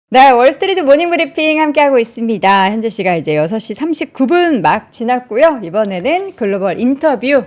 네, 월스트리트 모닝 브리핑 함께하고 있습니다. 현재 시각 이제 6시 39분 막 지났고요. 이번에는 글로벌 인터뷰.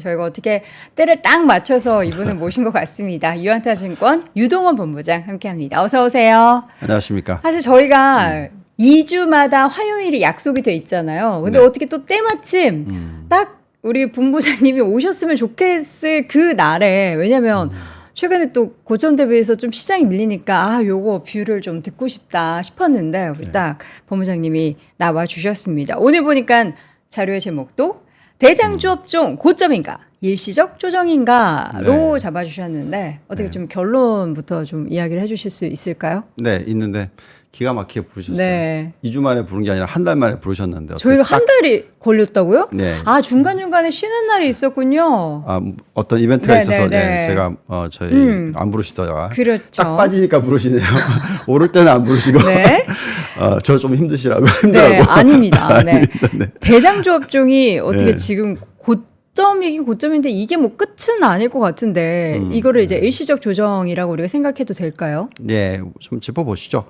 저희가 어떻게 때를 딱 맞춰서 이분을 모신 것 같습니다. 유한타증권 유동원 본부장 함께합니다. 어서 오세요. 안녕하십니까. 사실 저희가 2주마다 화요일이 약속이 돼 있잖아요. 근데 네. 어떻게 또 때마침 딱 우리 본부장님이 오셨으면 좋겠을 그 날에, 왜냐면 최근에 또 고점 대비해서 좀 시장이 밀리니까 요거 뷰를 좀 듣고 싶다 싶었는데 우리 딱 본부장님이 나와 주셨습니다. 오늘 보니까 자료의 제목도 대장주 업종 고점인가 일시적 조정인가로 잡아주셨는데 어떻게 좀 결론부터 좀 이야기를 해주실 수 있을까요? 네, 있는데 기가 막히게 부르셨어요. 네. 2주 만에 부른 게 아니라 한 달 만에 부르셨는데. 저희가 한 달이 걸렸다고요? 네. 중간중간에 쉬는 날이 있었군요. 어떤 이벤트가 네, 있어서 네, 네. 제가 저희 안 부르시다가 그렇죠. 딱 빠지니까 부르시네요. 오를 때는 안 부르시고. 네. 저 좀 힘드시라고 네, 힘들라고. 아닙니다. 네. 네. 대장주 업종이 어떻게 네. 지금 고점이긴 고점인데 이게 뭐 끝은 아닐 것 같은데 이거를 이제 일시적 조정이라고 우리가 생각해도 될까요? 네, 좀 짚어보시죠.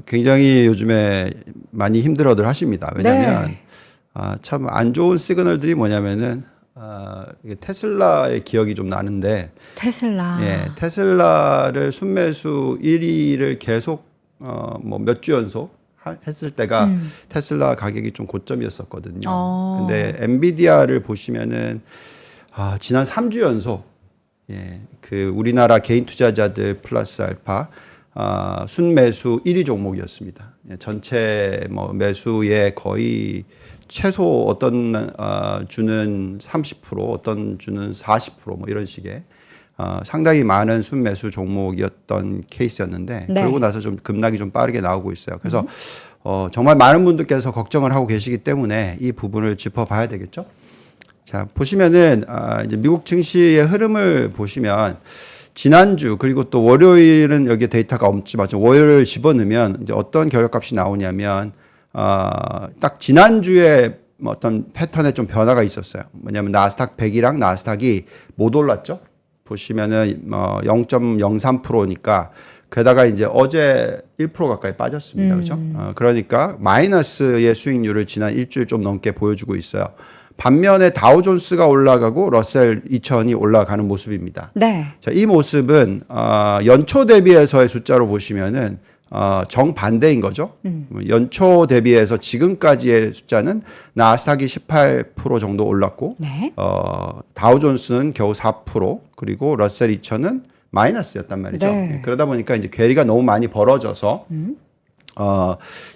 굉장히 요즘에 많이 힘들어들 하십니다. 왜냐하면 네. 참 안 좋은 시그널들이 뭐냐면은 이게 테슬라의 기억이 좀 나는데 테슬라. 예, 테슬라를 순매수 1위를 계속 뭐 몇 주 연속 했을 때가 테슬라 가격이 좀 고점이었었거든요. 근데 엔비디아를 보시면은 지난 3주 연속 그 우리나라 개인 투자자들 플러스 알파 순매수 1위 종목이었습니다. 전체 뭐 매수의 거의 최소 어떤 주는 30%, 어떤 주는 40% 뭐 이런 식의 상당히 많은 순매수 종목이었던 케이스였는데 네. 그러고 나서 좀 급락이 좀 빠르게 나오고 있어요. 그래서 정말 많은 분들께서 걱정을 하고 계시기 때문에 이 부분을 짚어봐야 되겠죠. 자, 보시면은 이제 미국 증시의 흐름을 보시면 지난주 그리고 또 월요일은 여기에 데이터가 없지만 월요일 집어넣으면 이제 어떤 결과값이 나오냐면 딱 지난주에 뭐 어떤 패턴에 좀 변화가 있었어요. 뭐냐면 나스닥 100이랑 나스닥이 못 올랐죠. 보시면은 0.03%니까 게다가 이제 어제 1% 가까이 빠졌습니다. 그렇죠? 그러니까 마이너스의 수익률을 지난 일주일 좀 넘게 보여주고 있어요. 반면에 다우존스가 올라가고 러셀 2000이 올라가는 모습입니다. 네. 자, 이 모습은 연초 대비해서의 숫자로 보시면은 정반대인 거죠. 연초 대비해서 지금까지의 숫자는 나스닥이 18% 정도 올랐고 네. 다우존스는 겨우 4% 그리고 러셀 2000은 마이너스였단 말이죠. 네. 그러다 보니까 이제 괴리가 너무 많이 벌어져서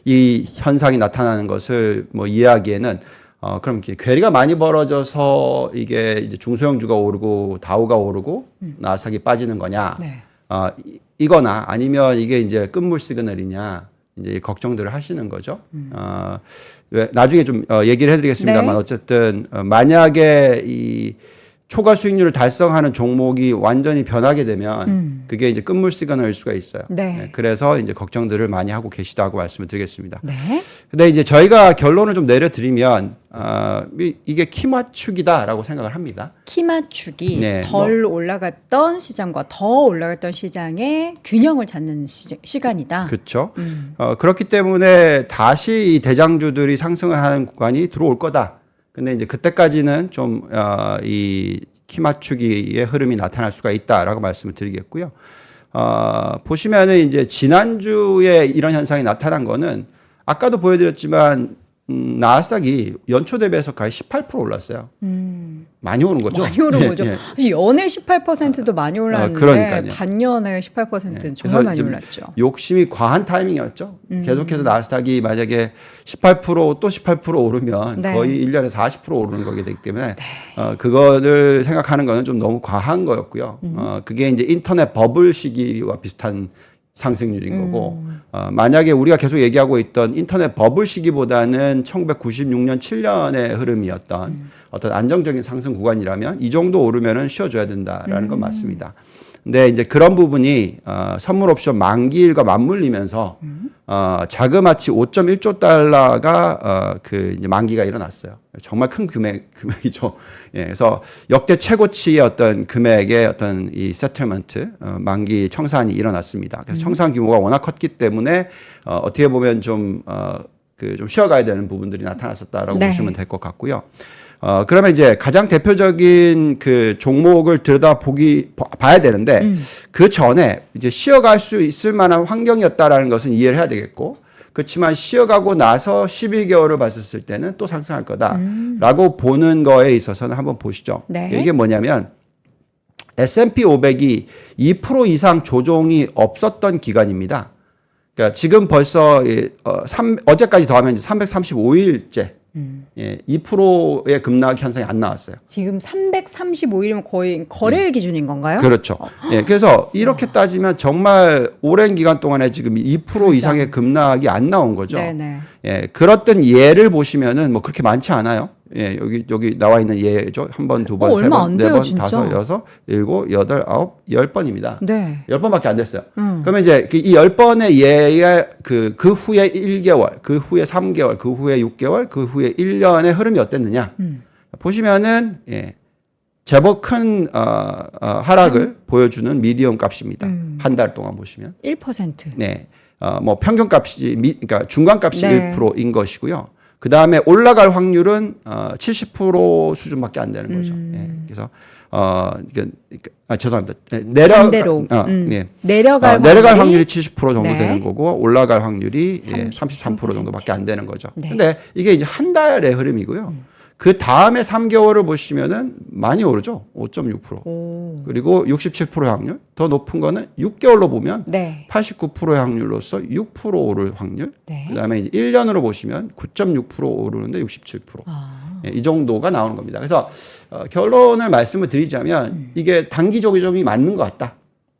이 현상이 나타나는 것을 뭐 이해하기에는 그럼 이렇게 괴리가 많이 벌어져서 이게 이제 중소형주가 오르고 다우가 오르고 나스닥이 빠지는 거냐? 네. 이거나 아니면 이게 이제 끝물 시그널이냐? 이제 걱정들을 하시는 거죠. 나중에 좀 얘기를 해드리겠습니다만 네. 어쨌든 만약에 이 초과 수익률을 달성하는 종목이 완전히 변하게 되면 그게 이제 끝물 시그널일 수가 있어요. 네. 그래서 이제 걱정들을 많이 하고 계시다고 말씀을 드리겠습니다. 네. 근데 이제 저희가 결론을 좀 내려드리면 이게 키 맞추기다라고 생각을 합니다. 키 맞추기, 네, 덜 올라갔던 시장과 더 올라갔던 시장의 균형을 찾는 시간이다. 그렇죠. 그렇기 때문에 다시 이 대장주들이 상승을 하는 구간이 들어올 거다. 근데 이제 그때까지는 좀 이 키 맞추기의 흐름이 나타날 수가 있다라고 말씀을 드리겠고요. 보시면은 이제 지난주에 이런 현상이 나타난 거는 아까도 보여드렸지만 나스닥이 연초 대비해서 거의 18% 올랐어요. 많이 오른 거죠. 많이 오른 거죠. 사실 연에 18%도 많이 올랐는데 그러니까요. 반년에 18%는 정말 많이 올랐죠. 욕심이 과한 타이밍이었죠. 계속해서 나스닥이 만약에 18% 또 18% 오르면 네. 거의 1년에 40% 오르는 거게 되기 때문에 그거를 생각하는 거는 좀 너무 과한 거였고요. 그게 이제 인터넷 버블 시기와 비슷한 상승률인 거고 만약에 우리가 계속 얘기하고 있던 인터넷 버블 시기보다는 1996년 7년의 흐름이었던 어떤 안정적인 상승 구간이라면 이 정도 오르면은 쉬어줘야 된다라는 건 맞습니다. 근데 이제 그런 부분이 선물 옵션 만기일과 맞물리면서 자그마치 5.1조 달러가 그 이제 만기가 일어났어요. 정말 큰 금액이죠. 예, 그래서 역대 최고치의 어떤 금액의 어떤 이 세틀먼트 만기 청산이 일어났습니다. 그래서 청산 규모가 워낙 컸기 때문에 어떻게 보면 좀 쉬어가야 되는 부분들이 나타났었다라고 네. 보시면 될 것 같고요. 그러면 이제 가장 대표적인 그 종목을 봐야 되는데 그 전에 이제 쉬어갈 수 있을 만한 환경이었다라는 것은 이해를 해야 되겠고, 그렇지만 쉬어가고 나서 12개월을 봤을 때는 또 상승할 거다라고 보는 거에 있어서는 한번 보시죠. 네. 이게 뭐냐면 S&P 500이 2% 이상 조정이 없었던 기간입니다. 그러니까 지금 벌써 어제까지 더하면 이제 335일째. 예, 2%의 급락 현상이 안 나왔어요. 지금 335일이면 거의 거래일 기준인 건가요? 그렇죠. 예, 그래서 이렇게 따지면 정말 오랜 기간 동안에 지금 2% 이상의 급락이 안 나온 거죠. 네네. 예, 그렇던 예를 보시면은 뭐 그렇게 많지 않아요. 예, 여기 나와 있는 예죠. 한 번, 두 번, 세 얼마 번, 안 네 돼요, 번, 진짜. 5, 6, 7, 8, 9, 10번입니다. 네. 10번밖에 안 됐어요. 그러면 이제 이 10번의 예의 그 후에 1개월, 그 후에 3개월, 그 후에 6개월, 그 후에 1년의 흐름이 어땠느냐. 보시면은, 예, 제법 큰, 하락을 보여주는 미디엄 값입니다. 한 달 동안 보시면. 1%. 네. 뭐 평균 값이, 그러니까 중간 값이 네. 1%인 것이고요. 그 다음에 올라갈 확률은 70% 수준밖에 안 되는 거죠. 예, 그래서 죄송합니다. 반대로. 네. 내려갈 확률이 70% 정도 네. 되는 거고 올라갈 확률이 33% 정도밖에 안 되는 거죠. 네. 근데 이게 이제 한 달의 흐름이고요. 그 다음에 3개월을 보시면은 많이 오르죠. 5.6%. 오. 그리고 67% 확률. 더 높은 거는 6개월로 보면 네. 89%의 확률로서 6% 오를 확률. 네. 그다음에 이제 1년으로 보시면 9.6% 오르는데 67%. 예, 이 정도가 나오는 겁니다. 그래서 결론을 말씀을 드리자면 이게 단기 조정이 맞는 것 같다.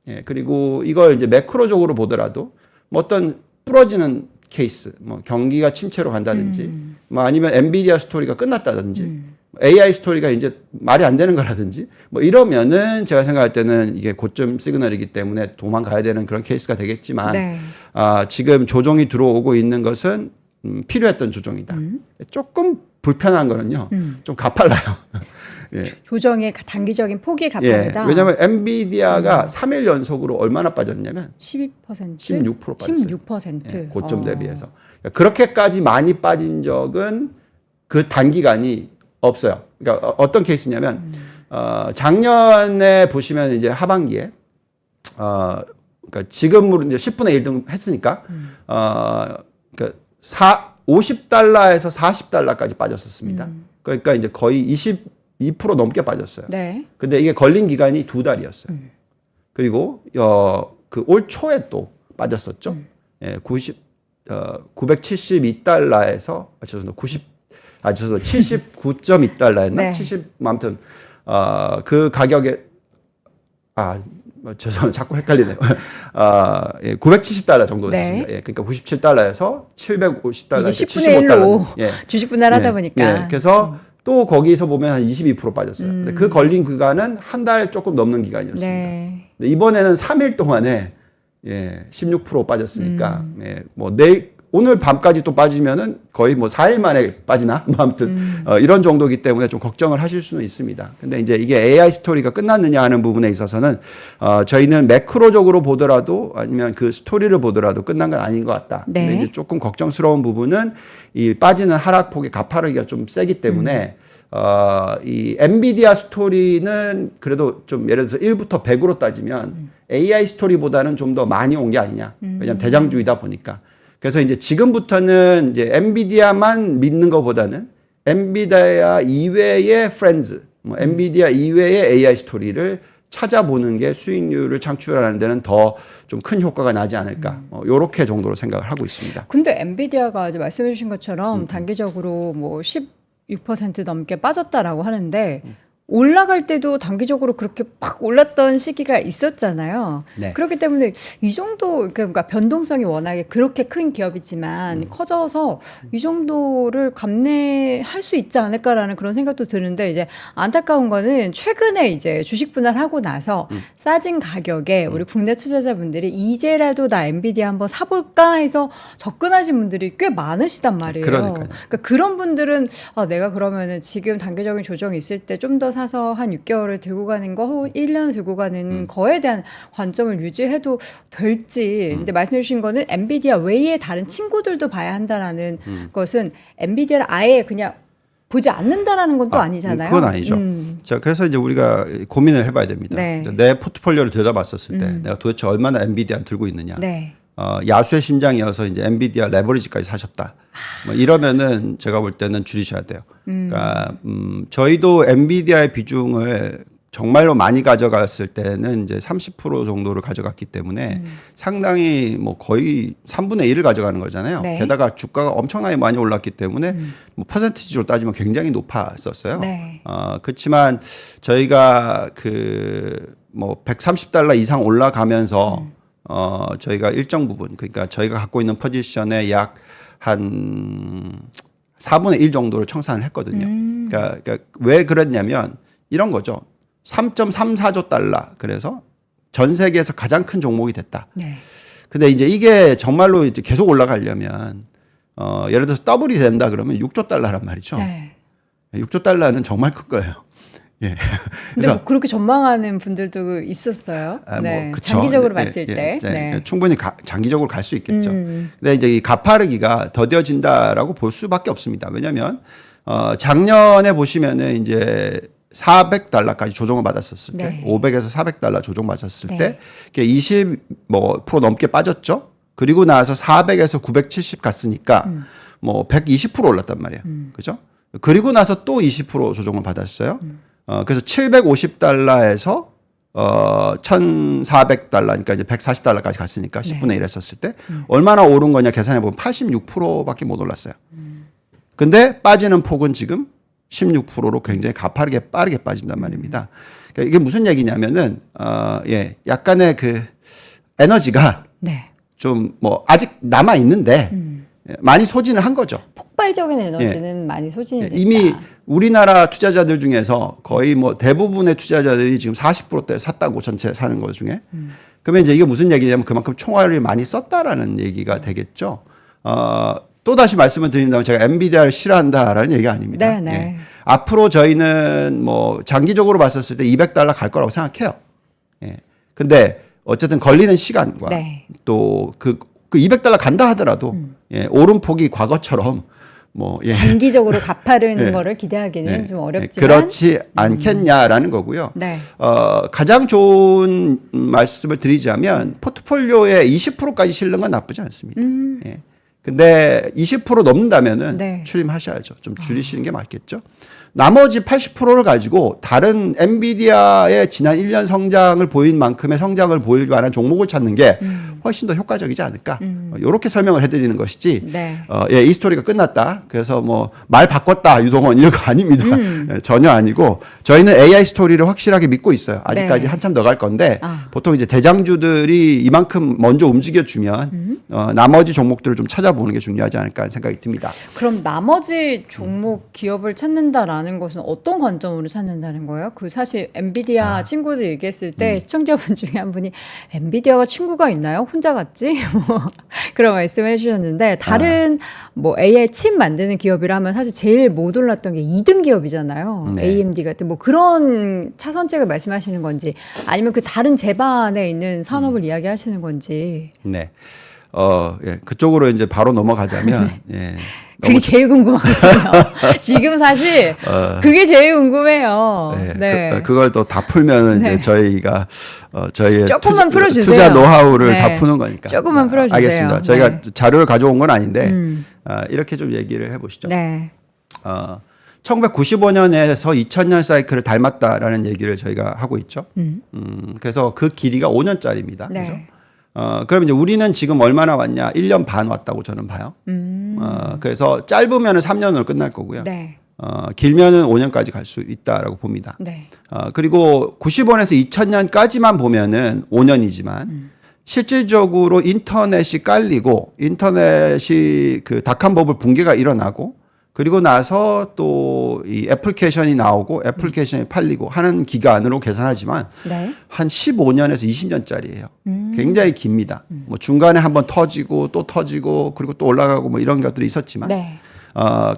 예, 그리고 이걸 이제 매크로적으로 보더라도 뭐 어떤 부러지는 케이스, 뭐 경기가 침체로 간다든지, 뭐 아니면 엔비디아 스토리가 끝났다든지, AI 스토리가 이제 말이 안 되는 거라든지, 뭐 이러면은 제가 생각할 때는 이게 고점 시그널이기 때문에 도망가야 되는 그런 케이스가 되겠지만, 네. 지금 조정이 들어오고 있는 것은 필요했던 조정이다. 조금 불편한 거는요, 좀 가팔라요. 예. 조정의 단기적인 포기에 예. 가파르다. 왜냐하면 엔비디아가 3일 연속으로 얼마나 빠졌냐면 12%? 16% 빠졌어요. 16%. 예, 고점 대비해서. 그렇게까지 많이 빠진 적은 그 단기간이 없어요. 그러니까 어떤 케이스냐면 작년에 보시면 이제 하반기에 그러니까 지금으로 이제 10분의 1 등 했으니까 그러니까 50달러에서 40달러까지 빠졌었습니다. 그러니까 이제 거의 22% 넘게 빠졌어요. 네. 근데 이게 걸린 기간이 2달이었어요. 그리고 그 올 초에 또 빠졌었죠. 예, 972달러에서 죄송합니다. 79.2달러였나? 네. 70 아무튼 그 가격에 죄송합니다. 자꾸 헷갈리네요. 예, 970달러 정도 네. 됐습니다. 예, 그러니까 97달러에서 750달러, 이게 10분의 1로 예. 주식 분할하다 예, 보니까. 예, 그래서 또 거기서 보면 한 22% 빠졌어요. 근데 그 걸린 기간은 한 달 조금 넘는 기간이었습니다. 네. 근데 이번에는 3일 동안에 16% 빠졌으니까 뭐 오늘 밤까지 또 빠지면은 거의 뭐 4일 만에 빠지나? 뭐 아무튼 이런 정도이기 때문에 좀 걱정을 하실 수는 있습니다. 근데 이제 이게 AI 스토리가 끝났느냐 하는 부분에 있어서는 저희는 매크로적으로 보더라도 아니면 그 스토리를 보더라도 끝난 건 아닌 것 같다. 네. 근데 이제 조금 걱정스러운 부분은 이 빠지는 하락폭의 가파르기가 좀 세기 때문에 이 엔비디아 스토리는 그래도 좀 예를 들어서 1부터 100으로 따지면 AI 스토리보다는 좀 더 많이 온 게 아니냐. 왜냐하면 대장주이다 보니까. 그래서 이제 지금부터는 이제 엔비디아만 믿는 것보다는 엔비디아 이외의 프렌즈, 뭐 엔비디아 이외의 AI 스토리를 찾아보는 게 수익률을 창출하는 데는 더 좀 큰 효과가 나지 않을까. 요렇게 정도로 생각을 하고 있습니다. 근데 엔비디아가 이제 말씀해 주신 것처럼 단기적으로 뭐 16% 넘게 빠졌다라고 하는데 올라갈 때도 단기적으로 그렇게 팍 올랐던 시기가 있었잖아요. 네. 그렇기 때문에 이 정도 그러니까 변동성이 워낙에 그렇게 큰 기업이지만 커져서 이 정도를 감내할 수 있지 않을까라는 그런 생각도 드는데 이제 안타까운 거는 최근에 이제 주식 분할하고 나서 싸진 가격에 우리 국내 투자자분들이 이제라도 나 엔비디아 한번 사볼까 해서 접근하신 분들이 꽤 많으시단 말이에요. 그러니까요. 그러니까 그런 분들은 내가 그러면은 지금 단기적인 조정이 있을 때 좀 더 사서 한 6개월을 들고 가는 거 혹은 1년을 들고 가는 거에 대한 관점을 유지해도 될지. 근데 말씀해 주신 거는 엔비디아 외에 다른 친구들도 봐야 한다라는 것은 엔비디아를 아예 그냥 보지 않는다라는 건 또 아니잖아요. 그건 아니죠. 자, 그래서 이제 우리가 고민을 해봐야 됩니다. 네. 내 포트폴리오를 들여다봤었을 때 내가 도대체 얼마나 엔비디아를 들고 있느냐. 네. 야수의 심장이어서 이제 엔비디아 레버리지까지 사셨다. 뭐 이러면은 제가 볼 때는 줄이셔야 돼요. 그러니까 저희도 엔비디아의 비중을 정말로 많이 가져갔을 때는 이제 30% 정도를 가져갔기 때문에 상당히 뭐 거의 3분의 1을 가져가는 거잖아요. 네. 게다가 주가가 엄청나게 많이 올랐기 때문에 뭐 퍼센티지로 따지면 굉장히 높았었어요. 네. 그렇지만 저희가 그 뭐 $130 이상 올라가면서 저희가 일정 부분 그러니까 저희가 갖고 있는 포지션의 약 한 4분의 1 정도를 청산을 했거든요. 그러니까 왜 그랬냐면 이런 거죠. 3.34조 달러. 그래서 전 세계에서 가장 큰 종목이 됐다. 네. 근데 이제 이게 정말로 이제 계속 올라가려면 예를 들어서 더블이 된다 그러면 6조 달러란 말이죠. 네. 6조 달러는 정말 클 거예요. 예. 근데 뭐 그렇게 전망하는 분들도 있었어요. 네. 그쵸. 장기적으로 예, 봤을 예, 때. 예, 네. 충분히 장기적으로 갈 수 있겠죠. 근데 이제 이 가파르기가 더뎌진다라고 볼 수밖에 없습니다. 왜냐하면 작년에 보시면은 이제 $400까지 조정을 받았었을 때, 네. 500에서 $400 조정 받았을 네. 때, 이게 20% 넘게 빠졌죠. 그리고 나서 400에서 970 갔으니까 뭐 120% 올랐단 말이에요. 그죠? 그리고 나서 또 20% 조정을 받았어요. 그래서 $750에서 1,400달러, 그러니까 이제 $140까지 갔으니까 10분의 1 했었을 때 얼마나 오른 거냐 계산해 보면 86%밖에 못 올랐어요. 근데 빠지는 폭은 지금 16%로 굉장히 가파르게 빠르게 빠진단 말입니다. 그러니까 이게 무슨 얘기냐면은 약간의 그 에너지가 네. 좀 뭐 아직 남아 있는데 많이 소진을 한 거죠. 폭발적인 에너지는 많이 소진이 됐다. 이미 우리나라 투자자들 중에서 거의 뭐 대부분의 투자자들이 지금 40%대 샀다고 전체 사는 것 중에. 그러면 이제 이게 무슨 얘기냐면 그만큼 총알을 많이 썼다라는 얘기가 되겠죠. 또 다시 말씀을 드린다면 제가 엔비디아를 싫어한다라는 얘기가 아닙니다. 네, 네. 예. 앞으로 저희는 뭐 장기적으로 봤었을 때 $200 갈 거라고 생각해요. 예. 근데 어쨌든 걸리는 시간과 네. 또 그 $200 간다 하더라도 오름폭이 과거처럼 뭐 단기적으로 가파르는 거를 기대하기는 좀 어렵지만 그렇지 않겠냐라는 거고요. 네. 가장 좋은 말씀을 드리자면 포트폴리오에 20%까지 실는 건 나쁘지 않습니다. 예. 근데 20% 넘는다면은 네. 출임하셔야죠. 좀 줄이시는 게 맞겠죠. 나머지 80%를 가지고 다른 엔비디아의 지난 1년 성장을 보인 만큼의 성장을 보일 만한 종목을 찾는 게 훨씬 더 효과적이지 않을까. 이렇게 설명을 해드리는 것이지. 네. 이 스토리가 끝났다. 그래서 뭐 말 바꿨다 유동원 이런 거 아닙니다. 전혀 아니고 저희는 AI 스토리를 확실하게 믿고 있어요. 아직까지 네. 한참 더 갈 건데 보통 이제 대장주들이 이만큼 먼저 움직여주면 나머지 종목들을 좀 찾아보는 게 중요하지 않을까 하는 생각이 듭니다. 그럼 나머지 종목 기업을 찾는다라는 것은 어떤 관점으로 찾는다는 거예요? 그 사실 엔비디아 친구들 얘기했을 때 시청자분 중에 한 분이 엔비디아가 친구가 있나요? 혼자 갔지? 뭐 그런 말씀을 해주셨는데 다른 뭐 AI 칩 만드는 기업이라면 사실 제일 못 올랐던 게 2등 기업이잖아요. 네. AMD 같은 뭐 그런 차선책을 말씀하시는 건지 아니면 그 다른 제반에 있는 산업을 이야기하시는 건지. 네. 그쪽으로 이제 바로 넘어가자면, 그게 제일 궁금하거든요. 지금 사실 그게 제일 궁금해요. 네. 그걸 또 다 풀면은 이제 저희가 저희의 조금만 풀어주세요. 투자 노하우를 네. 다 푸는 거니까. 조금만 풀어주세요. 알겠습니다. 저희가 네. 자료를 가져온 건 아닌데 이렇게 좀 얘기를 해보시죠. 네. 1995년에서 2000년 사이클을 닮았다라는 얘기를 저희가 하고 있죠. 그래서 그 길이가 5년짜리입니다. 네. 그죠? 그럼 이제 우리는 지금 얼마나 왔냐? 1년 반 왔다고 저는 봐요. 그래서 짧으면 3년으로 끝날 거고요. 네. 길면은 5년까지 갈 수 있다라고 봅니다. 네. 그리고 90원에서 2000년까지만 보면은 5년이지만 실질적으로 인터넷이 깔리고 인터넷이 그 닷컴 버블 붕괴가 일어나고 그리고 나서 또 이 애플리케이션이 나오고 애플리케이션이 팔리고 하는 기간으로 계산하지만 네. 한 15년에서 20년짜리예요. 굉장히 깁니다. 뭐 중간에 한번 터지고 또 터지고 그리고 또 올라가고 뭐 이런 것들이 있었지만 네.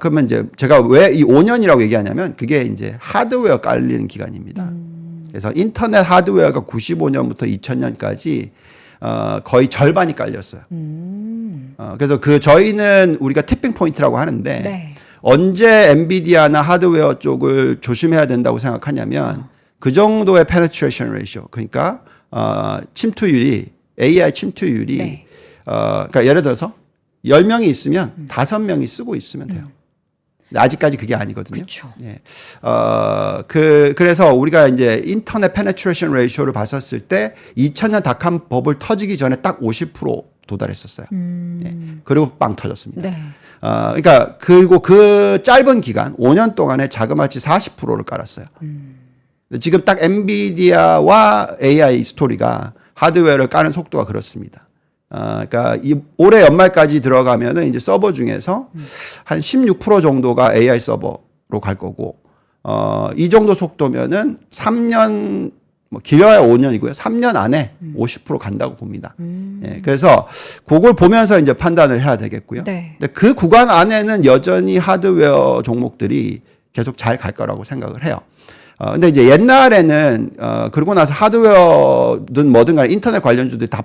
그러면 이제 제가 왜 이 5년이라고 얘기하냐면 그게 이제 하드웨어 깔리는 기간입니다. 그래서 인터넷 하드웨어가 95년부터 2000년까지 거의 절반이 깔렸어요. 그래서 저희는 우리가 티핑 포인트라고 하는데 네. 언제 엔비디아나 하드웨어 쪽을 조심해야 된다고 생각하냐면 그 정도의 penetration ratio 그러니까 침투율이 AI 침투율이 네. 그러니까 예를 들어서 10명이 있으면 5명이 쓰고 있으면 돼요. 근데 아직까지 그게 아니거든요. 그렇죠. 예. 그래서 우리가 이제 인터넷 페네트레이션 레이쇼를 봤었을 때 2000년 닷컴 버블 터지기 전에 딱 50% 도달했었어요. 예. 그리고 빵 터졌습니다. 네. 그러니까 그리고 그 짧은 기간 5년 동안에 자그마치 40%를 깔았어요. 지금 딱 엔비디아와 AI 스토리가 하드웨어를 까는 속도가 그렇습니다. 그러니까 올해 연말까지 들어가면은 이제 서버 중에서 한 16% 정도가 AI 서버로 갈 거고, 이 정도 속도면은 3년, 뭐 길어야 5년이고요. 3년 안에 50% 간다고 봅니다. 예, 그래서 그걸 보면서 이제 판단을 해야 되겠고요. 네. 근데 그 구간 안에는 여전히 하드웨어 종목들이 계속 잘 갈 거라고 생각을 해요. 근데 이제 옛날에는, 그러고 나서 하드웨어든 뭐든 간에 인터넷 관련주들이 다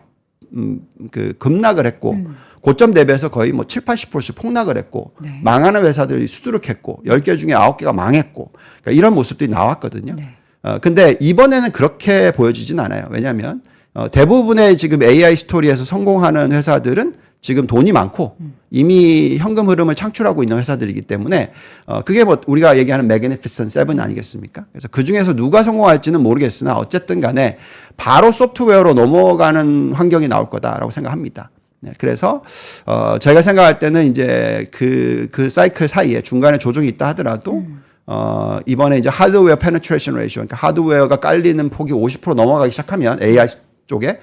급락을 했고 고점 대비해서 거의 뭐 7, 80%씩 폭락을 했고 네. 망하는 회사들이 수두룩했고 10개 중에 9개가 망했고 그러니까 이런 모습들이 나왔거든요. 네. 근데 이번에는 그렇게 보여지진 않아요. 왜냐하면 대부분의 지금 AI 스토리에서 성공하는 회사들은 지금 돈이 많고 이미 현금 흐름을 창출하고 있는 회사들이기 때문에 그게 뭐 우리가 얘기하는 매그니피센트 세븐 아니겠습니까? 그래서 그 중에서 누가 성공할지는 모르겠으나 어쨌든 간에 바로 소프트웨어로 넘어가는 환경이 나올 거다라고 생각합니다. 네, 그래서 제가 생각할 때는 이제 그 사이클 사이에 중간에 조정이 있다 하더라도 이번에 이제 하드웨어 페네트레이션 레이쇼 그러니까 하드웨어가 깔리는 폭이 50% 넘어가기 시작하면 AI 쪽에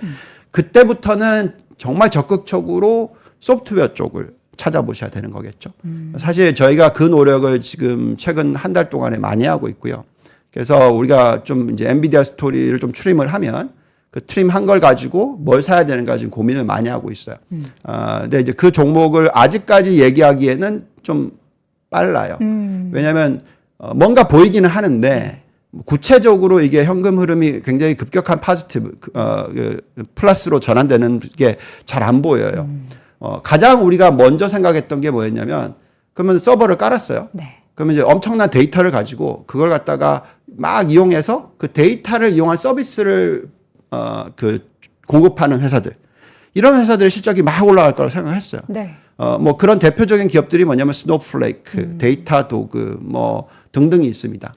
그때부터는 정말 적극적으로 소프트웨어 쪽을 찾아보셔야 되는 거겠죠. 사실 저희가 그 노력을 지금 최근 한 달 동안에 많이 하고 있고요. 그래서 우리가 좀 이제 엔비디아 스토리를 좀 트림을 하면 그 트림 한 걸 가지고 뭘 사야 되는가 지금 고민을 많이 하고 있어요. 근데 이제 그 종목을 아직까지 얘기하기에는 좀 빨라요. 왜냐하면 뭔가 보이기는 하는데 구체적으로 이게 현금 흐름이 굉장히 급격한 파지티브 플러스로 전환되는 게 잘 안 보여요. 가장 우리가 먼저 생각했던 게 뭐였냐면 그러면 서버를 깔았어요. 네. 그러면 이제 엄청난 데이터를 가지고 그걸 갖다가 막 이용해서 그 데이터를 이용한 서비스를 공급하는 회사들 이런 회사들의 실적이 막 올라갈 거라고 생각했어요. 네. 뭐 그런 대표적인 기업들이 뭐냐면 스노우플레이크, 데이터 도그 뭐 등등이 있습니다.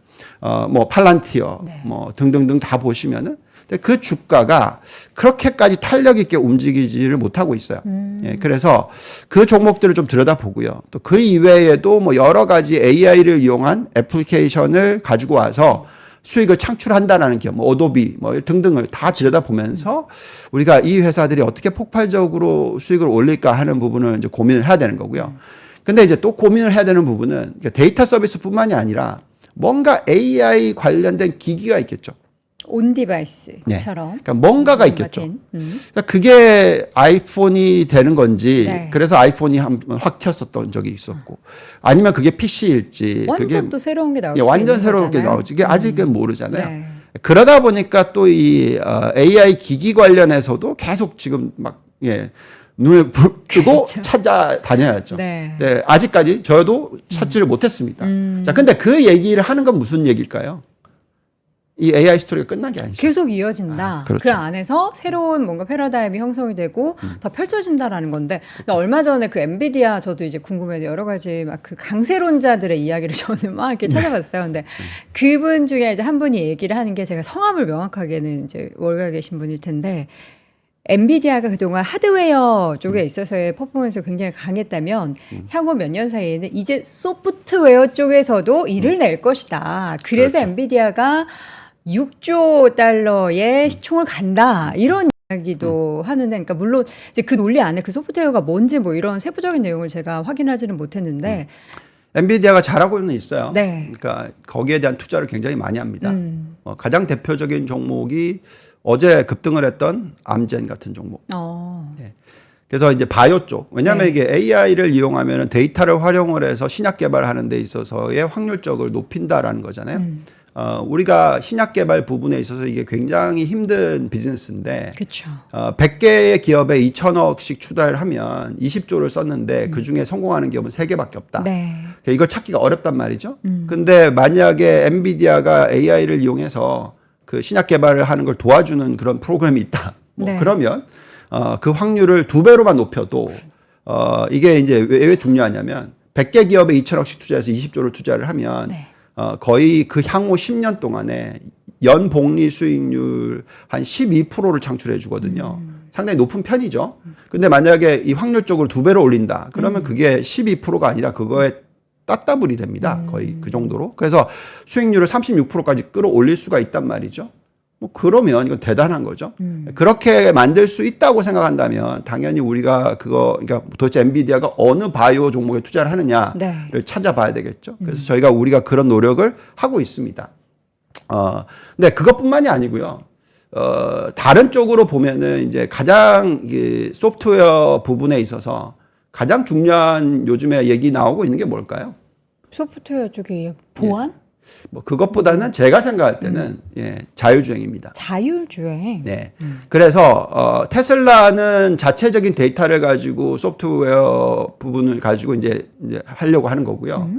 뭐 팔란티어, 네. 뭐 등등등 다 보시면은 근데 그 주가가 그렇게까지 탄력 있게 움직이지를 못하고 있어요. 예, 그래서 그 종목들을 좀 들여다보고요. 또 그 이외에도 뭐 여러 가지 AI를 이용한 애플리케이션을 가지고 와서 수익을 창출한다라는 기업, 뭐 어도비, 뭐 등등을 다 들여다보면서 우리가 이 회사들이 어떻게 폭발적으로 수익을 올릴까 하는 부분을 이제 고민을 해야 되는 거고요. 근데 이제 또 고민을 해야 되는 부분은 데이터 서비스뿐만이 아니라 뭔가 AI 관련된 기기가 있겠죠. 온 디바이스처럼. 네. 그러니까 뭔가가 있겠죠. 그러니까 그게 아이폰이 되는 건지 네. 그래서 아이폰이 한번 확 튀었었던 적이 있었고 아니면 그게 PC일지 완전 그게 또 새로운 게 나올 예, 수 완전 있는 새롭게 거잖아요. 나올지 이게 아직은 모르잖아요. 네. 그러다 보니까 또 이 AI 기기 관련해서도 계속 지금 막 눈을 뜨고 그렇죠. 찾아다녀야죠. 네. 네, 아직까지 저도 찾지를 못했습니다. 자, 근데 그 얘기를 하는 건 무슨 얘기일까요? 이 AI 스토리가 끝난 게 아니죠. 계속 이어진다. 그렇죠. 그 안에서 새로운 뭔가 패러다임이 형성이 되고 더 펼쳐진다라는 건데 얼마 전에 그 엔비디아 저도 이제 궁금해서 여러 가지 막 그 강세론자들의 이야기를 저는 막 이렇게 찾아봤어요. 근데 그분 중에 이제 한 분이 얘기를 하는 게 제가 성함을 명확하게는 이제 월가 계신 분일 텐데 엔비디아가 그동안 하드웨어 쪽에 있어서의 퍼포먼스가 굉장히 강했다면 향후 몇 년 사이에는 이제 소프트웨어 쪽에서도 일을 낼 것이다. 그래서 그렇죠. 엔비디아가 6조 달러의 시총을 간다. 이런 이야기도 하는데, 그러니까 물론 이제 그 논리 안에 그 소프트웨어가 뭔지 뭐 이런 세부적인 내용을 제가 확인하지는 못했는데, 엔비디아가 잘하고는 있어요. 네. 그러니까 거기에 대한 투자를 굉장히 많이 합니다. 가장 대표적인 종목이 어제 급등을 했던 암젠 같은 종목. 네. 그래서 이제 바이오 쪽. 왜냐하면 네. 이게 AI를 이용하면 데이터를 활용을 해서 신약 개발하는 데 있어서의 확률적을 높인다라는 거잖아요. 우리가 신약 개발 부분에 있어서 이게 굉장히 힘든 비즈니스인데, 그렇죠. 100개의 기업에 2천억씩 추가를 하면 20조를 썼는데 그 중에 성공하는 기업은 3개밖에 없다. 네. 그러니까 이걸 찾기가 어렵단 말이죠. 근데 만약에 엔비디아가 AI를 이용해서 그 신약 개발을 하는 걸 도와주는 그런 프로그램이 있다. 네. 그러면 그 확률을 2배로만 높여도 이게 이제 왜 중요하냐면 100개 기업에 2천억씩 투자해서 20조를 투자를 하면 네. 거의 그 향후 10년 동안에 연 복리 수익률 한 12%를 창출해 주거든요. 상당히 높은 편이죠. 근데 만약에 이 확률적으로 2배로 올린다. 그러면 그게 12%가 아니라 그거에 따따블이 됩니다. 거의 그 정도로. 그래서 수익률을 36%까지 끌어올릴 수가 있단 말이죠. 뭐 그러면 이건 대단한 거죠. 그렇게 만들 수 있다고 생각한다면 당연히 우리가 그러니까 도대체 엔비디아가 어느 바이오 종목에 투자를 하느냐를 네. 찾아봐야 되겠죠. 그래서 우리가 그런 노력을 하고 있습니다. 근데 그것뿐만이 아니고요. 다른 쪽으로 보면은 이제 가장 이 소프트웨어 부분에 있어서 가장 중요한 요즘에 얘기 나오고 있는 게 뭘까요? 소프트웨어 쪽에 보안? 뭐 그것보다는 제가 생각할 때는 자율주행입니다. 자율주행. 네. 그래서 테슬라는 자체적인 데이터를 가지고 소프트웨어 부분을 가지고 이제 하려고 하는 거고요.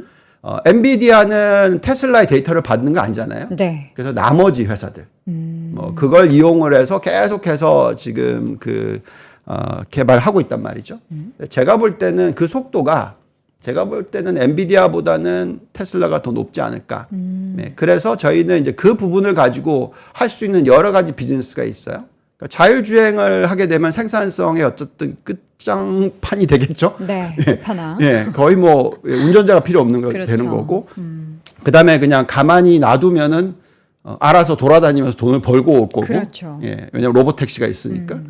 엔비디아는 테슬라의 데이터를 받는 거 아니잖아요. 네. 그래서 나머지 회사들 뭐 그걸 이용을 해서 계속해서 지금 개발하고 있단 말이죠. 제가 볼 때는 그 속도가 엔비디아보다는 테슬라가 더 높지 않을까. 네, 그래서 저희는 이제 그 부분을 가지고 할 수 있는 여러 가지 비즈니스가 있어요. 그러니까 자율주행을 하게 되면 생산성의 어쨌든 끝장판이 되겠죠. 네. 예, 하나. 예, 거의 뭐 운전자가 필요 없는 거 그렇죠. 되는 거고. 그다음에 그냥 가만히 놔두면은 알아서 돌아다니면서 돈을 벌고 올 거고. 그렇죠. 예, 왜냐면 로봇 택시가 있으니까.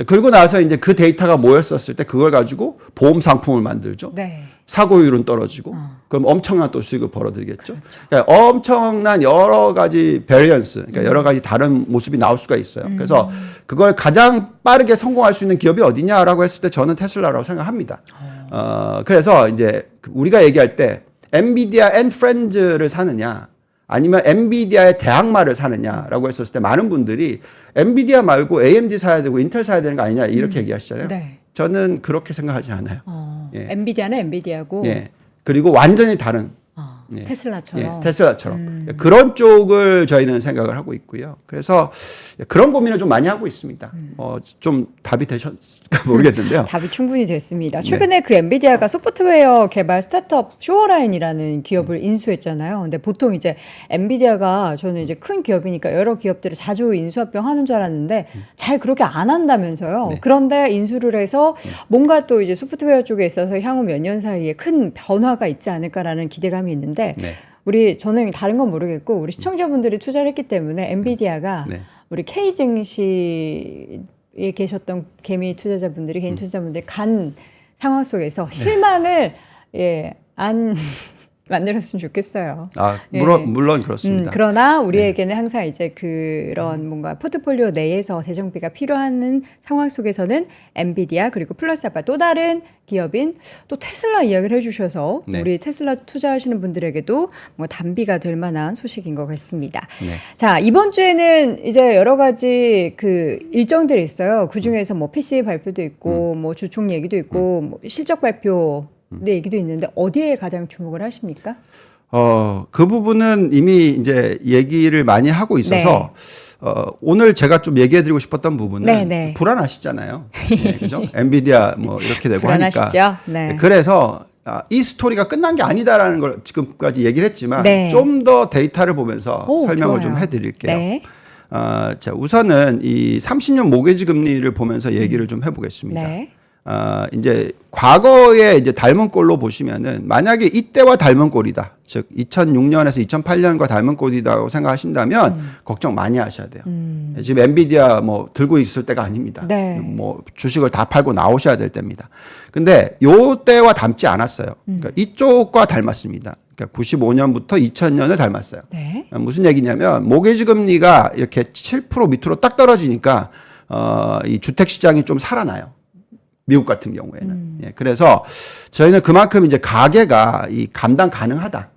그리고 나서 이제 그 데이터가 모였었을 때 그걸 가지고 보험 상품을 만들죠. 네. 사고율은 떨어지고 그럼 엄청난 또 수익을 벌어들이겠죠. 그러니까 엄청난 여러 가지 베리언스, 그러니까 여러 가지 다른 모습이 나올 수가 있어요. 그래서 그걸 가장 빠르게 성공할 수 있는 기업이 어디냐라고 했을 때 저는 테슬라라고 생각합니다. 그래서 이제 우리가 얘기할 때 엔비디아 앤 프렌즈를 사느냐 아니면 엔비디아의 대항마를 사느냐라고 했었을 때 많은 분들이 엔비디아 말고 AMD 사야 되고 인텔 사야 되는 거 아니냐 이렇게 얘기하시잖아요. 네. 저는 그렇게 생각하지 않아요. 예. 엔비디아는 엔비디아고 예. 그리고 완전히 다른 예. 테슬라처럼. 예, 테슬라처럼 그런 쪽을 저희는 생각을 하고 있고요. 그래서 그런 고민을 좀 많이 하고 있습니다. 좀 답이 되셨을까 모르겠는데요. 답이 충분히 됐습니다. 최근에 그 엔비디아가 소프트웨어 개발 스타트업 쇼어라인이라는 기업을 인수했잖아요. 근데 보통 이제 엔비디아가 저는 이제 큰 기업이니까 여러 기업들을 자주 인수합병하는 줄 알았는데 잘 그렇게 안 한다면서요. 네. 그런데 인수를 해서 뭔가 또 이제 소프트웨어 쪽에 있어서 향후 몇 년 사이에 큰 변화가 있지 않을까라는 기대감이 있는데 저는 다른 건 모르겠고 우리 시청자분들이 투자를 했기 때문에 엔비디아가 우리 K 증시에 계셨던 개미 투자자분들이 개인 투자자분들이 간 상황 속에서 실망을 안 만들었으면 좋겠어요. 물론 그렇습니다. 그러나 우리에게는 항상 이제 그런 뭔가 포트폴리오 내에서 재정비가 필요한 상황 속에서는 엔비디아 그리고 플러스 알파 또 다른 기업인 또 테슬라 이야기를 해주셔서 우리 테슬라 투자하시는 분들에게도 뭐 단비가 될 만한 소식인 것 같습니다. 자, 이번 주에는 이제 여러 가지 그 일정들이 있어요. 그 중에서 뭐 PC 발표도 있고 뭐 주총 얘기도 있고 뭐 실적 발표 네, 얘기도 있는데 어디에 가장 주목을 하십니까? 그 부분은 이미 이제 얘기를 많이 하고 있어서 오늘 제가 좀 얘기해드리고 싶었던 부분은 불안하시잖아요. 네, 그죠? 엔비디아 뭐 이렇게 되고 불안하시죠? 하니까. 네. 그래서 이 스토리가 끝난 게 아니다라는 걸 지금까지 얘기를 했지만 좀 더 데이터를 보면서 설명을 좀 해드릴게요. 자, 우선은 이 30년 모기지 금리를 보면서 얘기를 좀 해보겠습니다. 네. 이제 과거에 이제 닮은 꼴로 보시면은 만약에 이때와 닮은 꼴이다. 즉 2006년에서 2008년과 닮은 꼴이라고 생각하신다면 걱정 많이 하셔야 돼요. 지금 엔비디아 뭐 들고 있을 때가 아닙니다. 네. 뭐 주식을 다 팔고 나오셔야 될 때입니다. 근데 요 때와 닮지 않았어요. 그러니까 이쪽과 닮았습니다. 그러니까 95년부터 2000년을 닮았어요. 네. 무슨 얘기냐면 모기지 금리가 이렇게 7% 밑으로 딱 떨어지니까 이 주택 시장이 좀 살아나요. 미국 같은 경우에는. 예, 그래서 저희는 그만큼 이제 가계가 이 감당 가능하다.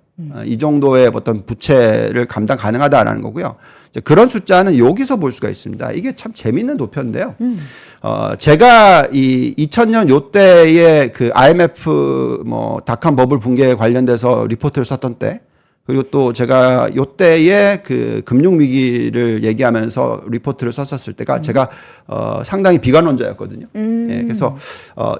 이 정도의 어떤 부채를 감당 가능하다라는 거고요. 이제 그런 숫자는 여기서 볼 수가 있습니다. 이게 참 재밌는 도표인데요. 제가 이 2000년 요때에 그 IMF 뭐 닷컴 버블 붕괴에 관련돼서 리포트를 썼던 때, 그리고 또 제가 요때에 그 금융 위기를 얘기하면서 리포트를 썼었을 때가 제가 상당히 비관론자였거든요. 예, 그래서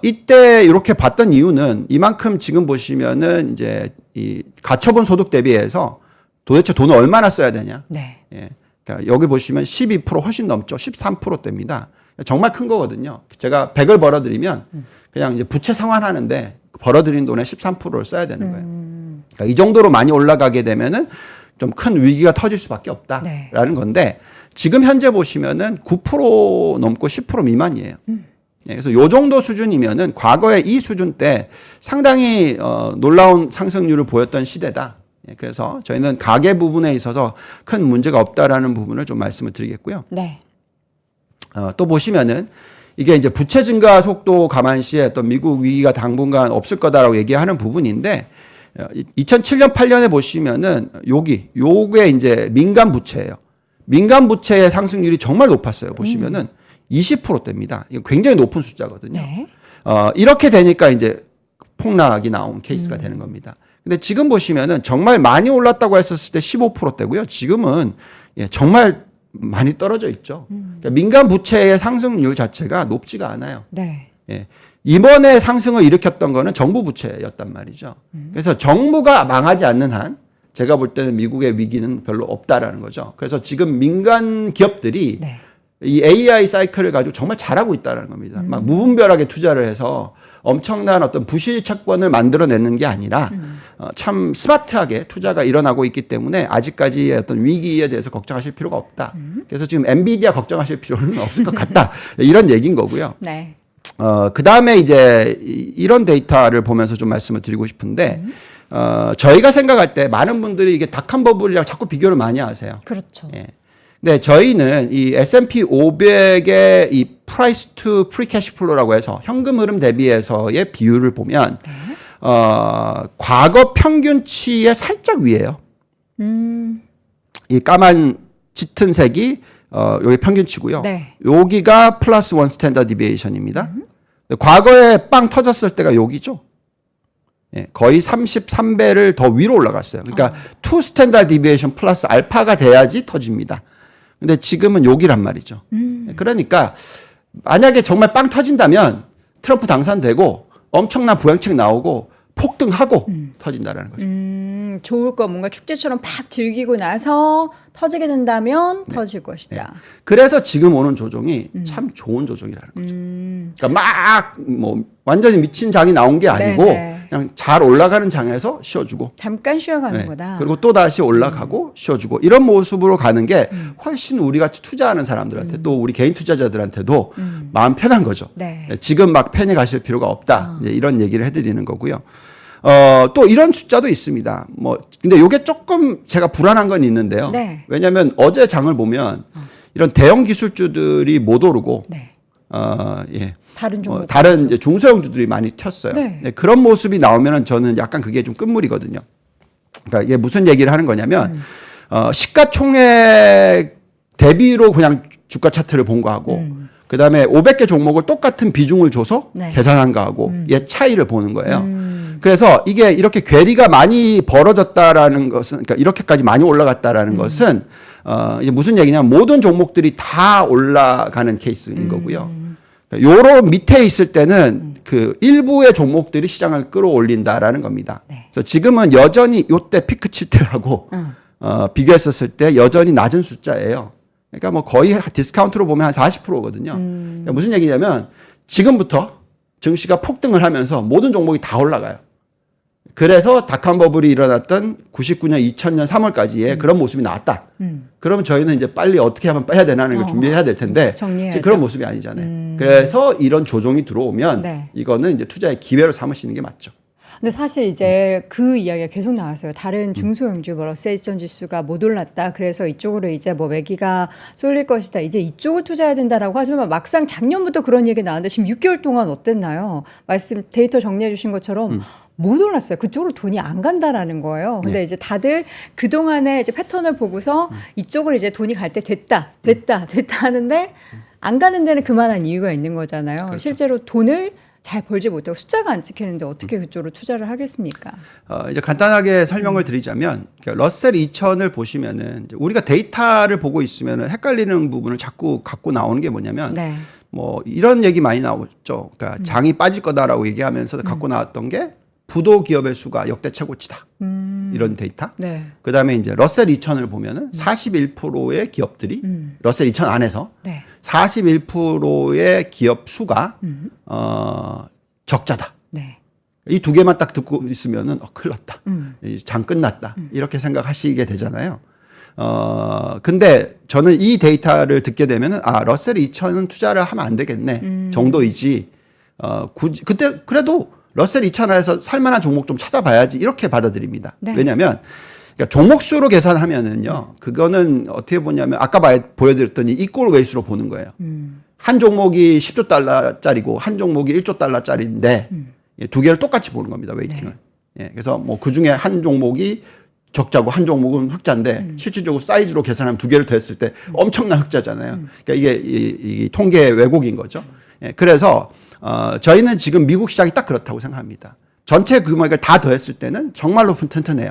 이때 이렇게 봤던 이유는 이만큼 지금 보시면은 이제 이 가처분 소득 대비해서 도대체 돈을 얼마나 써야 되냐. 네. 예. 그러니까 여기 보시면 12% 훨씬 넘죠. 13%대입니다. 정말 큰 거거든요. 제가 100을 벌어들이면 그냥 이제 부채 상환하는데 벌어들인 돈의 13%를 써야 되는 거예요. 그러니까 이 정도로 많이 올라가게 되면은 좀 큰 위기가 터질 수밖에 없다라는 네. 건데 지금 현재 보시면은 9% 넘고 10% 미만이에요. 예, 그래서 요 정도 수준이면은 과거에 이 수준 때 상당히 놀라운 상승률을 보였던 시대다. 예, 그래서 저희는 가계 부분에 있어서 큰 문제가 없다라는 부분을 좀 말씀을 드리겠고요. 네. 또 보시면은 이게 이제 부채 증가 속도 감안시에 어떤 미국 위기가 당분간 없을 거다라고 얘기하는 부분인데 2007년 8년에 보시면은 요게 이제 민간 부채예요. 민간 부채의 상승률이 정말 높았어요. 보시면은 20%대입니다. 이거 굉장히 높은 숫자거든요. 네. 이렇게 되니까 이제 폭락이 나온 케이스가 되는 겁니다. 근데 지금 보시면은 정말 많이 올랐다고 했었을 때 15%대고요. 지금은 정말 많이 떨어져 있죠. 그러니까 민간 부채의 상승률 자체가 높지가 않아요. 네. 예. 이번에 상승을 일으켰던 거는 정부 부채였단 말이죠. 그래서 정부가 망하지 않는 한 제가 볼 때는 미국의 위기는 별로 없다라는 거죠. 그래서 지금 민간 기업들이 네. 이 AI 사이클을 가지고 정말 잘하고 있다는 겁니다. 막 무분별하게 투자를 해서 엄청난 어떤 부실 채권을 만들어내는 게 아니라 참 스마트하게 투자가 일어나고 있기 때문에 아직까지의 어떤 위기에 대해서 걱정하실 필요가 없다. 그래서 지금 엔비디아 걱정하실 필요는 없을 것 같다. 이런 얘기인 거고요. 네. 그 다음에 이제 이런 데이터를 보면서 좀 말씀을 드리고 싶은데, 저희가 생각할 때 많은 분들이 이게 닷컴 버블이랑 자꾸 비교를 많이 하세요. 그렇죠. 예. 근데 저희는 이 S&P 500의 이 프라이스 투 프리 캐시 플로우라고 해서 현금 흐름 대비해서의 비율을 보면, 과거 평균치의 살짝 위에요. 이 까만 짙은 색이 여기 평균치고요. 네. 여기가 플러스 원 스탠다드 디비에이션입니다. 과거에 빵 터졌을 때가 여기죠. 예, 거의 33배를 더 위로 올라갔어요. 그러니까 투 스탠다드 디비에이션 플러스 알파가 돼야지 터집니다. 근데 지금은 여기란 말이죠. 그러니까 만약에 정말 빵 터진다면 트럼프 당선되고 엄청난 부양책 나오고 폭등하고 터진다라는 거죠. 좋을 거 뭔가 축제처럼 팍 즐기고 나서 터지게 된다면 터질 것이다. 그래서 지금 오는 조정이 참 좋은 조정이라는 거죠. 그러니까 막 뭐 완전히 미친 장이 나온 게 아니고 네네. 그냥 잘 올라가는 장에서 쉬어주고 잠깐 쉬어가는 네. 거다. 그리고 또 다시 올라가고 쉬어주고 이런 모습으로 가는 게 훨씬 우리 같이 투자하는 사람들한테 또 우리 개인 투자자들한테도 마음 편한 거죠. 네. 지금 막 패닉 가실 필요가 없다. 이제 이런 얘기를 해드리는 거고요. 또 이런 숫자도 있습니다. 뭐 근데 이게 조금 제가 불안한 건 있는데요. 네. 왜냐하면 어제 장을 보면 이런 대형 기술주들이 못 오르고 네. 예. 다른 종목. 다른 이제 중소형주들이 많이 튀었어요. 네. 네, 그런 모습이 나오면은 저는 약간 그게 좀 끝물이거든요. 그러니까 이게 무슨 얘기를 하는 거냐면 시가총액 대비로 그냥 주가 차트를 본 거하고 그다음에 500개 종목을 똑같은 비중을 줘서 네. 계산한 거하고 얘 차이를 보는 거예요. 그래서 이게 이렇게 괴리가 많이 벌어졌다라는 것은 그러니까 이렇게까지 많이 올라갔다라는 것은 이제 무슨 얘기냐면 모든 종목들이 다 올라가는 케이스인 거고요. 요런 밑에 있을 때는 그 일부의 종목들이 시장을 끌어올린다라는 겁니다. 네. 그래서 지금은 여전히 요때 피크 칠 때하고 비교했었을 때 여전히 낮은 숫자예요. 그러니까 뭐 거의 디스카운트로 보면 한 40%거든요. 그러니까 무슨 얘기냐면 지금부터 증시가 폭등을 하면서 모든 종목이 다 올라가요. 그래서 닷컴 버블이 일어났던 99년, 2000년 3월까지의 그런 모습이 나왔다. 그러면 저희는 이제 빨리 어떻게 하면 빼야 되나는 걸 준비해야 될 텐데 지금 그런 모습이 아니잖아요. 그래서 이런 조정이 들어오면 네. 이거는 이제 투자의 기회로 삼으시는 게 맞죠. 근데 사실 이제 그 이야기가 계속 나왔어요. 다른 중소형주 뭐 러셀2000 지수가 못 올랐다. 그래서 이쪽으로 이제 뭐 매기가 쏠릴 것이다. 이제 이쪽을 투자해야 된다라고 하지만 막상 작년부터 그런 얘기 나왔는데 지금 6개월 동안 어땠나요? 말씀 데이터 정리해 주신 것처럼 못 올랐어요. 그쪽으로 돈이 안 간다라는 거예요. 근데 이제 다들 그동안의 이제 패턴을 보고서 이쪽으로 이제 돈이 갈 때 됐다 하는데 안 가는 데는 그만한 이유가 있는 거잖아요. 그렇죠. 실제로 돈을 잘 벌지 못하고 숫자가 안 찍히는데 어떻게 그쪽으로 투자를 하겠습니까? 이제 간단하게 설명을 드리자면 러셀 2000을 보시면은 이제 우리가 데이터를 보고 있으면은 헷갈리는 부분을 자꾸 갖고 나오는 게 뭐냐면 네. 뭐 이런 얘기 많이 나오죠. 그러니까 장이 빠질 거다라고 얘기하면서 갖고 나왔던 게 부도 기업의 수가 역대 최고치다. 이런 데이터. 네. 그다음에 이제 러셀 2000을 보면은 41%의 기업들이 러셀 2000 안에서 네. 41%의 기업 수가 적자다. 네. 이 두 개만 딱 듣고 있으면은 큰일 났다. 장 끝났다. 이렇게 생각하시게 되잖아요. 근데 저는 이 데이터를 듣게 되면은 러셀 2000은 투자를 하면 안 되겠네. 정도이지. 굳이 그때 그래도 러셀 2000 안에서 살만한 종목 좀 찾아봐야지 이렇게 받아들입니다. 네. 왜냐하면 그러니까 종목 수로 계산하면은요. 그거는 어떻게 보냐면 아까 보여드렸더니 이꼴 웨이수로 보는 거예요. 한 종목이 10조 달러짜리고 한 종목이 1조 달러짜리인데 두 개를 똑같이 보는 겁니다. 웨이팅을. 네. 예, 그래서 뭐 그중에 한 종목이 적자고 한 종목은 흑자인데 실질적으로 사이즈로 계산하면 두 개를 더했을 때 엄청난 흑자잖아요. 그러니까 이게 이 통계 왜곡인 거죠. 예, 그래서 저희는 지금 미국 시장이 딱 그렇다고 생각합니다. 전체 금액을 다 더했을 때는 정말로 튼튼해요.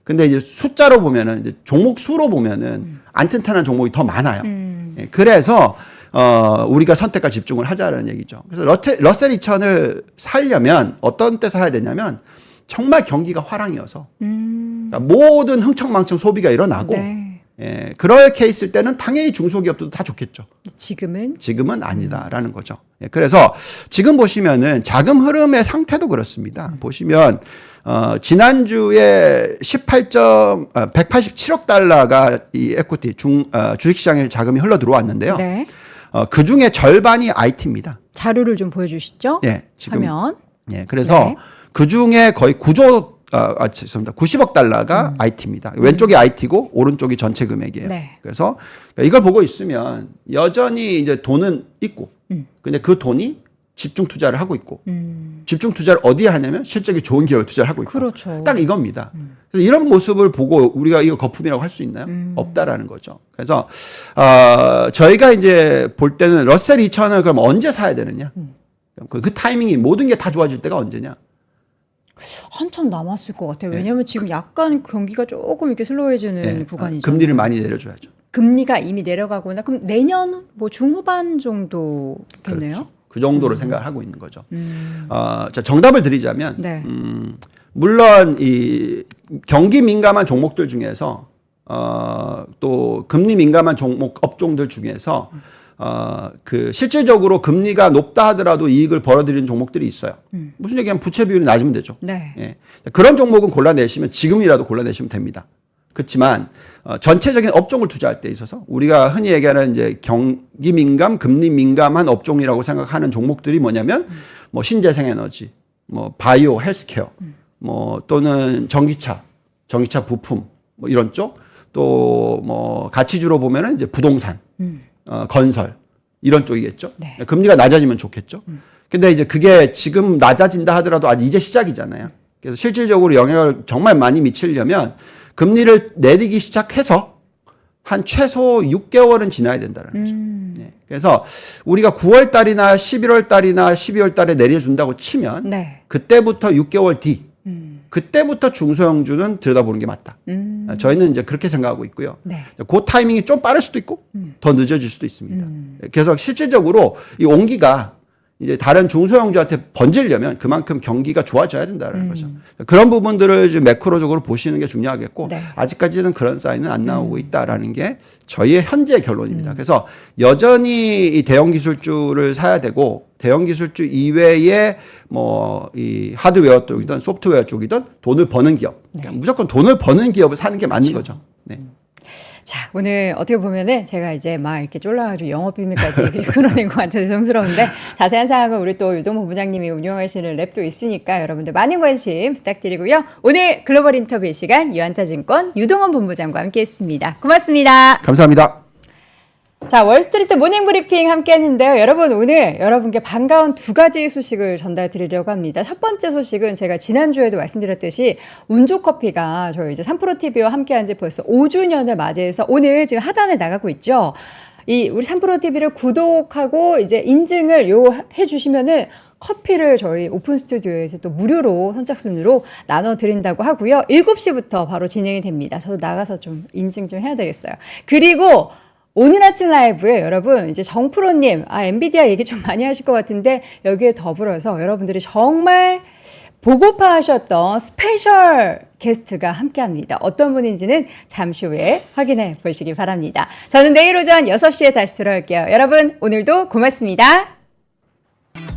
근데 이제 숫자로 보면은 이제 종목 수로 보면은 안 튼튼한 종목이 더 많아요. 예, 그래서 우리가 선택과 집중을 하자는 얘기죠. 그래서 러셀 2000을 살려면 어떤 때 사야 되냐면 정말 경기가 화랑이어서 그러니까 모든 흥청망청 소비가 일어나고 네. 예, 그럴 케이스일 때는 당연히 중소기업도 다 좋겠죠. 지금은 아니다라는 거죠. 예, 그래서 지금 보시면은 자금 흐름의 상태도 그렇습니다. 보시면 지난주에 187억 달러가 이 에코티 주식시장에 자금이 흘러 들어왔는데요. 네. 그 중에 절반이 IT입니다. 자료를 좀 보여주시죠. 예, 지금 화면. 예, 그래서 네. 그 중에 거의 90억 달러가 IT입니다. 왼쪽이 IT고 오른쪽이 전체 금액이에요. 네. 그래서 이걸 보고 있으면 여전히 이제 돈은 있고, 근데 그 돈이 집중 투자를 하고 있고, 집중 투자를 어디에 하냐면 실적이 좋은 기업에 투자를 하고 있고, 그렇죠. 딱 이겁니다. 그래서 이런 모습을 보고 우리가 이거 거품이라고 할 수 있나요? 없다라는 거죠. 그래서 저희가 이제 볼 때는 러셀 2000을 그럼 언제 사야 되느냐? 그 타이밍이 모든 게 다 좋아질 때가 언제냐? 한참 남았을 것 같아요. 왜냐하면 지금 약간 경기가 조금 이렇게 슬로해지는 구간이죠. 금리를 많이 내려줘야죠. 금리가 이미 내려가거나 그럼 내년 뭐 중후반 정도겠네요. 그렇죠. 그 정도로 생각을 하고 있는 거죠. 자, 정답을 드리자면 네. 물론 이 경기 민감한 종목들 중에서 또 금리 민감한 종목 업종들 중에서 그 실질적으로 금리가 높다 하더라도 이익을 벌어들이는 종목들이 있어요. 무슨 얘기하면 부채 비율이 낮으면 되죠. 네. 예. 그런 종목은 골라내시면 지금이라도 골라내시면 됩니다. 그렇지만 전체적인 업종을 투자할 때 있어서 우리가 흔히 얘기하는 이제 경기 민감, 금리 민감한 업종이라고 생각하는 종목들이 뭐냐면 뭐 신재생에너지, 뭐 바이오, 헬스케어, 뭐 또는 전기차 부품 뭐 이런 쪽, 또 뭐 가치주로 보면은 이제 부동산, 건설 이런 쪽이겠죠. 네. 금리가 낮아지면 좋겠죠. 근데 이제 그게 지금 낮아진다 하더라도 아직 이제 시작이잖아요. 그래서 실질적으로 영향을 정말 많이 미치려면 금리를 내리기 시작해서 한 최소 6개월은 지나야 된다는 거죠. 네. 그래서 우리가 9월 달이나 11월 달이나 12월 달에 내려준다고 치면 네. 그때부터 6개월 뒤 그때부터 중소형주는 들여다보는 게 맞다. 저희는 이제 그렇게 생각하고 있고요. 네. 그 타이밍이 좀 빠를 수도 있고 더 늦어질 수도 있습니다. 그래서 실질적으로 이 온기가 이제 다른 중소형주한테 번지려면 그만큼 경기가 좋아져야 된다는 거죠. 그런 부분들을 좀 매크로적으로 보시는 게 중요하겠고 네. 아직까지는 그런 사인은 안 나오고 있다라는 게 저희의 현재 결론입니다. 그래서 여전히 이 대형 기술주를 사야 되고 대형 기술주 이외에 뭐 이 하드웨어 쪽이든 소프트웨어 쪽이든 돈을 버는 기업, 그러니까 무조건 돈을 버는 기업을 사는 게 맞는 거죠. 네. 자, 오늘 어떻게 보면은 제가 이제 막 이렇게 쫄라가지고 영업 비밀까지 끌어낸 것 같아서 죄송스러운데 자세한 사항은 우리 또 유동호 부장님이 운영하시는 랩도 있으니까 여러분들 많은 관심 부탁드리고요. 오늘 글로벌 인터뷰 시간 유한타증권 유동원 본부장과 함께했습니다. 고맙습니다. 감사합니다. 자, 월스트리트 모닝 브리핑 함께 했는데요. 여러분, 오늘 여러분께 반가운 두 가지 소식을 전달드리려고 합니다. 첫 번째 소식은 제가 지난주에도 말씀드렸듯이 운조커피가 저희 이제 3프로TV와 함께 한 지 벌써 5주년을 맞이해서 오늘 지금 하단에 나가고 있죠. 이 우리 3프로TV를 구독하고 이제 인증을 해주시면은 커피를 저희 오픈 스튜디오에서 또 무료로 선착순으로 나눠드린다고 하고요. 7시부터 바로 진행이 됩니다. 저도 나가서 좀 인증 좀 해야 되겠어요. 그리고 오늘 아침 라이브에 여러분 이제 정프로님 엔비디아 얘기 좀 많이 하실 것 같은데 여기에 더불어서 여러분들이 정말 보고파 하셨던 스페셜 게스트가 함께합니다. 어떤 분인지는 잠시 후에 확인해 보시기 바랍니다. 저는 내일 오전 6시에 다시 돌아올게요. 여러분 오늘도 고맙습니다.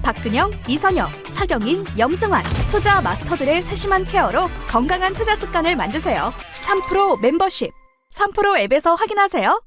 박근영, 이선영, 사경인, 염승환 투자 마스터들의 세심한 케어로 건강한 투자 습관을 만드세요. 3프로 멤버십 3프로 앱에서 확인하세요.